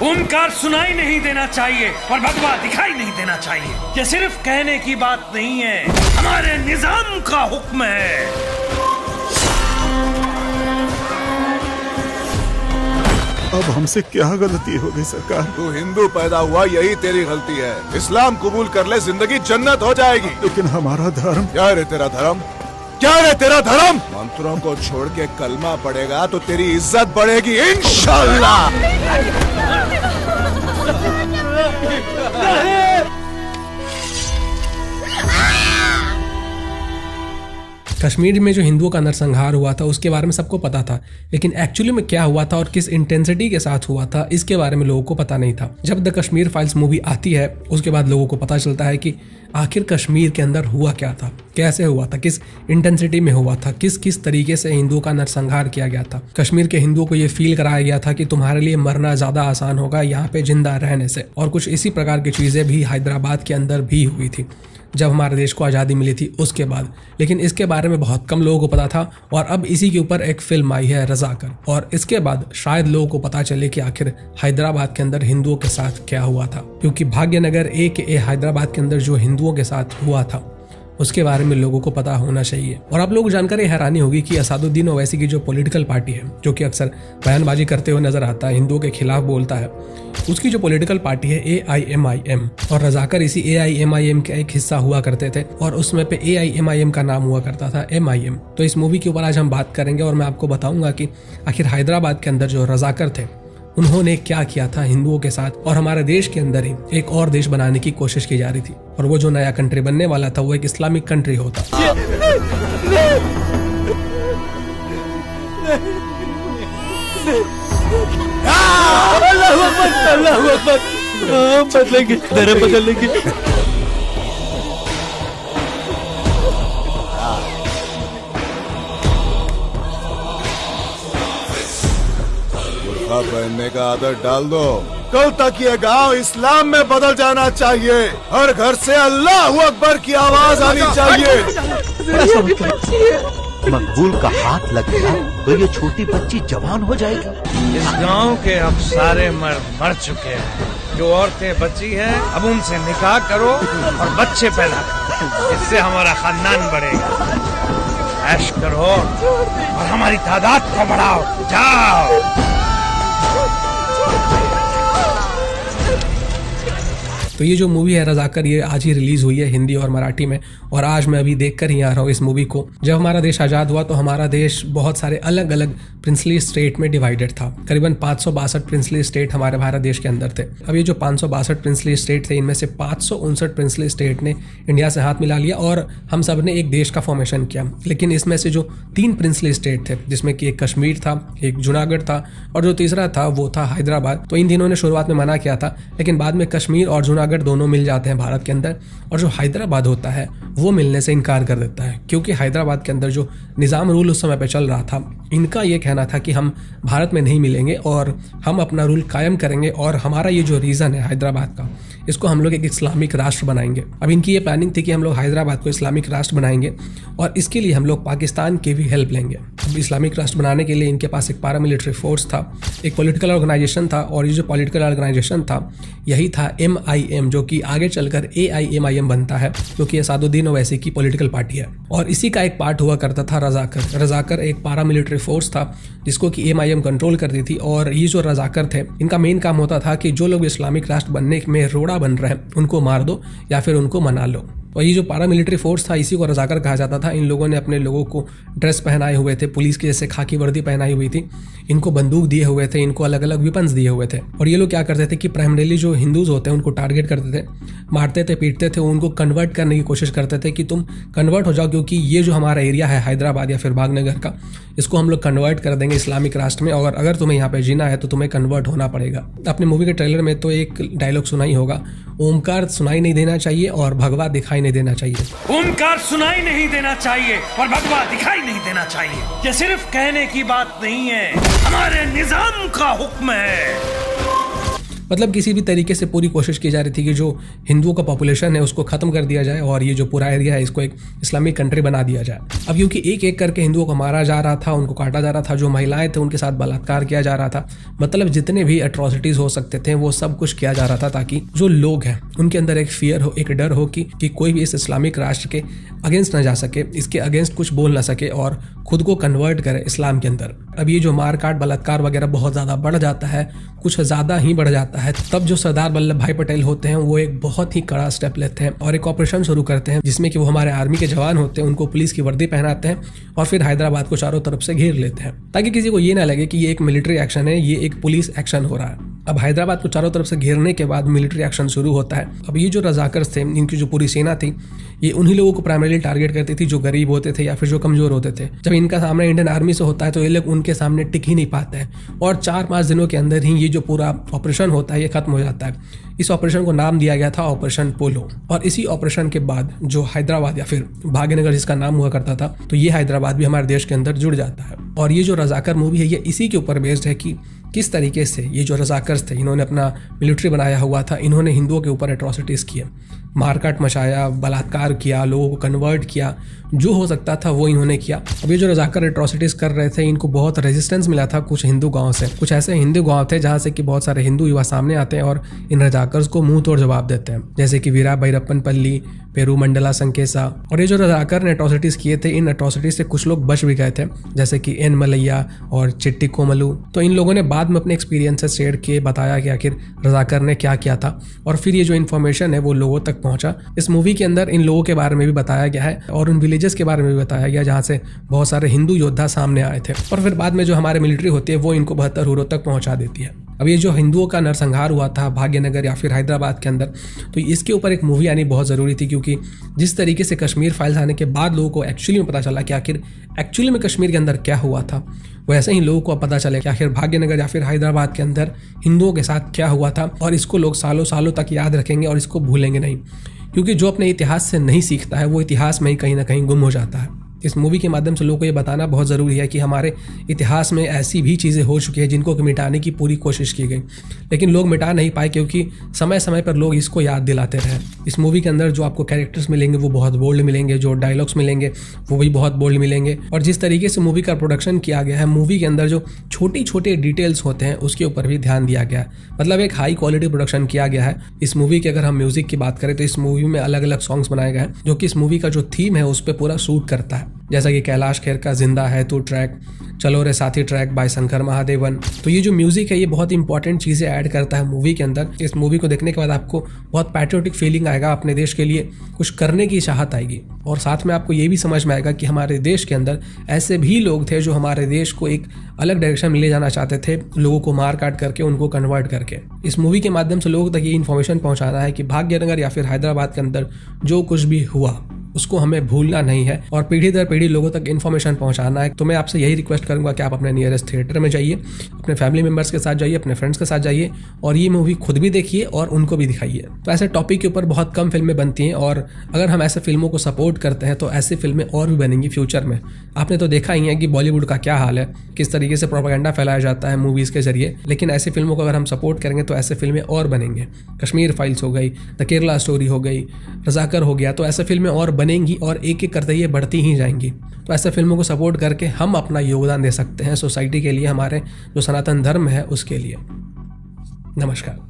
ओमकार सुनाई नहीं देना चाहिए और भगवा दिखाई नहीं देना चाहिए। ये सिर्फ कहने की बात नहीं है, हमारे निजाम का हुक्म है। अब हमसे क्या गलती हो गई सरकार? तू हिंदू पैदा हुआ, यही तेरी गलती है। इस्लाम कबूल कर ले, जिंदगी जन्नत हो जाएगी। लेकिन हमारा धर्म। क्या है तेरा धर्म? क्या है तेरा धर्म? मंत्रों को छोड़ के कलमा पड़ेगा तो तेरी इज्जत बढ़ेगी इंशाअल्लाह। कश्मीर में जो हिंदुओं का नरसंहार हुआ था उसके बारे में सबको पता था, लेकिन एक्चुअली में क्या हुआ था और किस इंटेंसिटी के साथ हुआ था इसके बारे में लोगों को पता नहीं था। जब द कश्मीर फाइल्स मूवी आती है उसके बाद लोगों को पता चलता है कि आखिर कश्मीर के अंदर हुआ क्या था, कैसे हुआ था, किस इंटेंसिटी में हुआ था, किस किस तरीके से हिंदुओं का नरसंहार किया गया था। कश्मीर के हिंदुओं को ये फील कराया गया था कि तुम्हारे लिए मरना ज्यादा आसान होगा यहाँ पे जिंदा रहने से। और कुछ इसी प्रकार की चीजें भी हैदराबाद के अंदर भी हुई थी जब हमारे देश को आज़ादी मिली थी उसके बाद, लेकिन इसके बारे में बहुत कम लोगों को पता था। और अब इसी के ऊपर एक फिल्म आई है रज़ाकर, और इसके बाद शायद लोगों को पता चले कि आखिर हैदराबाद के अंदर हिंदुओं के साथ क्या हुआ था, क्योंकि भाग्यनगर ए हैदराबाद के अंदर जो हिंदुओं के साथ हुआ था उसके बारे में लोगों को पता होना चाहिए। और आप लोग जानकर हैरानी होगी कि असदुद्दीन ओवैसी की जो पॉलिटिकल पार्टी है, जो कि अक्सर बयानबाजी करते हुए नजर आता है, हिंदुओं के खिलाफ बोलता है, उसकी जो पॉलिटिकल पार्टी है AIMIM, और रज़ाकर इसी AIMIM का एक हिस्सा हुआ करते थे और उसमें पे AIMIM का नाम हुआ करता था MIM। तो इस मूवी के ऊपर आज हम बात करेंगे और मैं आपको बताऊंगा कि आखिर हैदराबाद के अंदर जो रज़ाकर थे उन्होंने क्या किया था हिंदुओं के साथ, और हमारे देश के अंदर ही एक और देश बनाने की कोशिश की जा रही थी, और वो जो नया कंट्री बनने वाला था वो एक इस्लामिक कंट्री होता। अल्लाहू अकबर, बदलेंगे, धर्म बदलेंगे। पहनने का आदत डाल दो। कल तक ये गांव इस्लाम में बदल जाना चाहिए। हर घर से अल्लाहू अकबर की आवाज आनी चाहिए। मकबूल का हाथ लग गया तो ये छोटी बच्ची जवान हो जाएगी। इस गांव के अब सारे मर चुके हैं। जो औरतें बची हैं अब उनसे निकाह करो और बच्चे पैदा करो, इससे हमारा खानदान बढ़ेगा। ऐश करो और हमारी तादाद को बढ़ाओ। जाओ। तो ये जो मूवी है रज़ाकर, ये आज ही रिलीज हुई है हिंदी और मराठी में, और आज मैं अभी देख कर ही आ रहा हूँ इस मूवी को। जब हमारा देश आज़ाद हुआ तो हमारा देश बहुत सारे अलग अलग प्रिंसली स्टेट में डिवाइडेड था। करीबन 562 प्रिंसली स्टेट हमारे भारत देश के अंदर थे। अब ये जो 562 प्रिंसली स्टेट थे, इनमें से 559 प्रिंसली स्टेट ने इंडिया से हाथ मिला लिया और हम सब ने एक देश का फॉर्मेशन किया। लेकिन इसमें से जो 3 प्रिंसली स्टेट थे, जिसमें कि एक कश्मीर था, एक जूनागढ़ था और जो तीसरा था वो था हैदराबाद, तो इन तीनों ने शुरुआत में मना किया था, लेकिन बाद में कश्मीर और जूनागढ़ दोनों मिल जाते हैं भारत के अंदर, और जो हैदराबाद होता है वो मिलने से इनकार कर देता है, क्योंकि हैदराबाद के अंदर जो निज़ाम रूल उस समय पे चल रहा था, इनका ये कहना था कि हम भारत में नहीं मिलेंगे और हम अपना रूल कायम करेंगे, और हमारा ये जो रीज़न है हैदराबाद का, इसको हम लोग एक इस्लामिक राष्ट्र बनाएंगे। अब इनकी ये प्लानिंग थी कि हम लोग हैदराबाद को इस्लामिक राष्ट्र बनाएंगे और इसके लिए हम लोग पाकिस्तान की भी हेल्प लेंगे। अब इस्लामिक राष्ट्र बनाने के लिए इनके पास एक पैरामिलिट्री फोर्स था, एक पॉलिटिकल ऑर्गेनाइजेशन था, और ये जो पॉलिटिकल ऑर्गेनाइजेशन था यही था MIM, जो कि आगे चलकर AIMIM बनता है, जो कि असदुद्दीन ओवैसी की पॉलिटिकल पार्टी है। और इसी का एक पार्ट हुआ करता था रज़ाकर। रज़ाकर एक पैरामिलिट्री फोर्स था जिसको कि MIM कंट्रोल करती थी, और ये जो रज़ाकर थे इनका मेन काम होता था कि जो लोग इस्लामिक राष्ट्र बनने में रोड़ा बन रहे हैं उनको मार दो या फिर उनको मना लो। और ये जो पैरामिलिट्री फोर्स था इसी को रज़ाकर कहा जाता था। इन लोगों ने अपने लोगों को ड्रेस पहनाए हुए थे, पुलिस की जैसे खाकी वर्दी पहनाई हुई थी, इनको बंदूक दिए हुए थे, इनको अलग अलग वेपन्स दिए हुए थे। और ये लोग क्या करते थे कि प्राइमरीली जो हिंदूज होते हैं उनको टारगेट करते थे, मारते थे, पीटते थे, उनको कन्वर्ट करने की कोशिश करते थे कि तुम कन्वर्ट हो जाओ, क्योंकि ये जो हमारा एरिया है हैदराबाद या फिर भागनगर का, इसको हम लोग कन्वर्ट कर देंगे इस्लामिक राष्ट्र में, और अगर तुम्हें यहाँ पे जीना है तो तुम्हें कन्वर्ट होना पड़ेगा। अपने मूवी के ट्रेलर में तो एक डायलॉग सुना ही होगा, ओमकार सुनाई नहीं देना चाहिए और भगवा दिखाई नहीं देना चाहिए। ओमकार सुनाई नहीं देना चाहिए और भगवा दिखाई नहीं देना चाहिए। ये सिर्फ कहने की बात नहीं है, हमारे निजाम का हुक्म है। मतलब किसी भी तरीके से पूरी कोशिश की जा रही थी कि जो हिंदुओं का पॉपुलेशन है उसको खत्म कर दिया जाए और ये जो पूरा एरिया है इसको एक इस्लामिक कंट्री बना दिया जाए। अब क्योंकि एक एक करके हिंदुओं को मारा जा रहा था, उनको काटा जा रहा था, जो महिलाएं थे उनके साथ बलात्कार किया जा रहा था, मतलब जितने भी एट्रोसिटीज हो सकते थे वो सब कुछ किया जा रहा था ताकि जो लोग हैं उनके अंदर एक फियर हो, एक डर हो कि कोई भी इस इस्लामिक राष्ट्र के अगेंस्ट ना जा सके, इसके अगेंस्ट कुछ बोल ना सके और खुद को कन्वर्ट करे इस्लाम के अंदर। अब ये जो मारकाट बलात्कार वगैरह बहुत ज़्यादा बढ़ जाता है, कुछ ज़्यादा ही बढ़ जाता है, तब जो सरदार वल्लभ भाई पटेल होते हैं वो एक बहुत ही कड़ा स्टेप लेते हैं और एक ऑपरेशन शुरू करते हैं जिसमें कि वो हमारे आर्मी के जवान होते हैं उनको पुलिस की वर्दी पहनाते हैं और फिर हैदराबाद को चारों तरफ से घेर लेते हैं ताकि किसी को ये ना लगे कि ये एक मिलिट्री एक्शन है, ये एक पुलिस एक्शन हो रहा है। अब हैदराबाद को चारों तरफ से घेरने के बाद मिलिट्री एक्शन शुरू होता है। अब ये जो रजाकर्स थे, इनकी जो पूरी सेना थी, ये उन्हीं लोगों को प्राइमरीली टारगेट करती थी जो गरीब होते थे या फिर जो कमजोर होते थे। जब इनका सामना इंडियन आर्मी से होता है तो ये लोग उनके सामने टिक ही नहीं पाते हैं और 4-5 दिनों के अंदर ही ये जो पूरा ऑपरेशन होता है ये खत्म हो जाता है। इस ऑपरेशन को नाम दिया गया था ऑपरेशन पोलो और इसी ऑपरेशन के बाद जो हैदराबाद या फिर भाग्यनगर जिसका नाम हुआ करता था, तो ये हैदराबाद भी हमारे देश के अंदर जुड़ जाता है। और ये जो रजाकर मूवी है ये इसी के ऊपर बेस्ड है कि किस तरीके से ये जो रजाकर्स थे इन्होंने अपना मिलिट्री बनाया हुआ था, इन्होंने हिंदुओं के ऊपर एट्रोसिटीज़ किए, मारकाट मचाया, बलात्कार किया, लोगों को कन्वर्ट किया, जो हो सकता था वो इन्होंने किया। अब ये जो रजाकर एट्रोसिटीज़ कर रहे थे इनको बहुत रेजिस्टेंस मिला था कुछ हिंदू गाँव से। कुछ ऐसे हिंदू गाँव थे जहाँ से कि बहुत सारे हिंदू युवा सामने आते हैं और इन रजाकर्स को मुंह तोड़ जवाब देते हैं, जैसे कि वीरा भैरप्पन पल्ली, पेरू मंडला संकेसा। और ये जो रजाकर ने एट्रोसिटीज़ किए थे, इन एट्रोसिटीज़ से कुछ लोग बच भी गए थे, जैसे कि एन मलैया और चिट्टी कोमलू। तो इन लोगों ने बाद में अपने एक्सपीरियंसेस शेयर किए, बताया कि आखिर रजाकर ने क्या किया था और फिर ये जो इन्फॉर्मेशन है वो लोगों तक पहुंचा। इस मूवी के अंदर इन लोगों के बारे में भी बताया गया है और उन विलेजेस के बारे में भी बताया गया जहाँ से बहुत सारे हिंदू योद्धा सामने आए थे और फिर बाद में जो हमारे मिलिट्री होती है वो इनको 72 हुरों तक पहुँचा देती है। अब ये जो हिंदुओं का नरसंहार हुआ था भाग्यनगर या फिर हैदराबाद के अंदर, तो इसके ऊपर एक मूवी आनी बहुत ज़रूरी थी क्योंकि जिस तरीके से कश्मीर फाइल्स आने के बाद लोगों को एक्चुअली में पता चला कि आखिर एक्चुअली में कश्मीर के अंदर क्या हुआ था, वैसे ही लोगों को पता चले कि आखिर भाग्यनगर या फिर हैदराबाद के अंदर हिंदुओं के साथ क्या हुआ था। और इसको लोग सालों सालों तक याद रखेंगे और इसको भूलेंगे नहीं, क्योंकि जो अपने इतिहास से नहीं सीखता है वो इतिहास में ही कहीं ना कहीं गुम हो जाता है। इस मूवी के माध्यम से लोगों को ये बताना बहुत ज़रूरी है कि हमारे इतिहास में ऐसी भी चीज़ें हो चुकी हैं जिनको मिटाने की पूरी कोशिश की गई, लेकिन लोग मिटा नहीं पाए क्योंकि समय समय पर लोग इसको याद दिलाते रहे। इस मूवी के अंदर जो आपको कैरेक्टर्स मिलेंगे वो बहुत बोल्ड मिलेंगे, जो डायलॉग्स मिलेंगे वो भी बहुत बोल्ड मिलेंगे और जिस तरीके से मूवी का प्रोडक्शन किया गया है, मूवी के अंदर जो छोटी छोटे डिटेल्स होते हैं उसके ऊपर भी ध्यान दिया गया है। मतलब एक हाई क्वालिटी प्रोडक्शन किया गया है। इस मूवी की अगर हम म्यूजिक की बात करें तो इस मूवी में अलग अलग सॉन्ग्स बनाए गए हैं जो कि इस मूवी का जो थीम है उस पर पूरा सूट करता है, जैसा कि कैलाश खेर का जिंदा है तू ट्रैक, चलो रे साथी ट्रैक बाय शंकर महादेवन। तो ये जो म्यूजिक है ये बहुत इंपॉर्टेंट चीज़ें ऐड करता है मूवी के अंदर। इस मूवी को देखने के बाद आपको बहुत पैट्रियोटिक फीलिंग आएगा, अपने देश के लिए कुछ करने की चाहत आएगी और साथ में आपको ये भी समझ में आएगा कि हमारे देश के अंदर ऐसे भी लोग थे जो हमारे देश को एक अलग डायरेक्शन में ले जाना चाहते थे, लोगों को मार काट करके, उनको कन्वर्ट करके। इस मूवी के माध्यम से लोगों तक ये इन्फॉर्मेशन पहुंचाना है कि भाग्यनगर या फिर हैदराबाद के अंदर जो कुछ भी हुआ उसको हमें भूलना नहीं है और पीढ़ी दर पीढ़ी लोगों तक इन्फॉर्मेशन पहुंचाना है। तो मैं आपसे यही रिक्वेस्ट करूंगा कि आप अपने नियरेस्ट थिएटर में जाइए, अपने फैमिली मेम्बर्स के साथ जाइए, अपने फ्रेंड्स के साथ जाइए और ये मूवी खुद भी देखिए और उनको भी दिखाइए। तो ऐसे टॉपिक के ऊपर बहुत कम फिल्में बनती हैं और अगर हम ऐसे फिल्मों को सपोर्ट करते हैं तो ऐसी फिल्में और भी बनेंगी फ्यूचर में। आपने तो देखा ही है कि बॉलीवुड का क्या हाल है, किस तरीके से प्रोपेगेंडा फैलाया जाता है मूवीज़ के जरिए, लेकिन ऐसी फिल्मों को अगर हम सपोर्ट करेंगे तो ऐसे फिल्में और बनेंगे। कश्मीर फाइल्स हो गई, द केरला स्टोरी हो गई, रजाकर हो गया, तो ऐसे फिल्में और बनेंगी और एक एक करते ये बढ़ती ही जाएंगी। तो ऐसे फिल्मों को सपोर्ट करके हम अपना योगदान दे सकते हैं सोसाइटी के लिए, हमारे जो सनातन धर्म है उसके लिए। नमस्कार।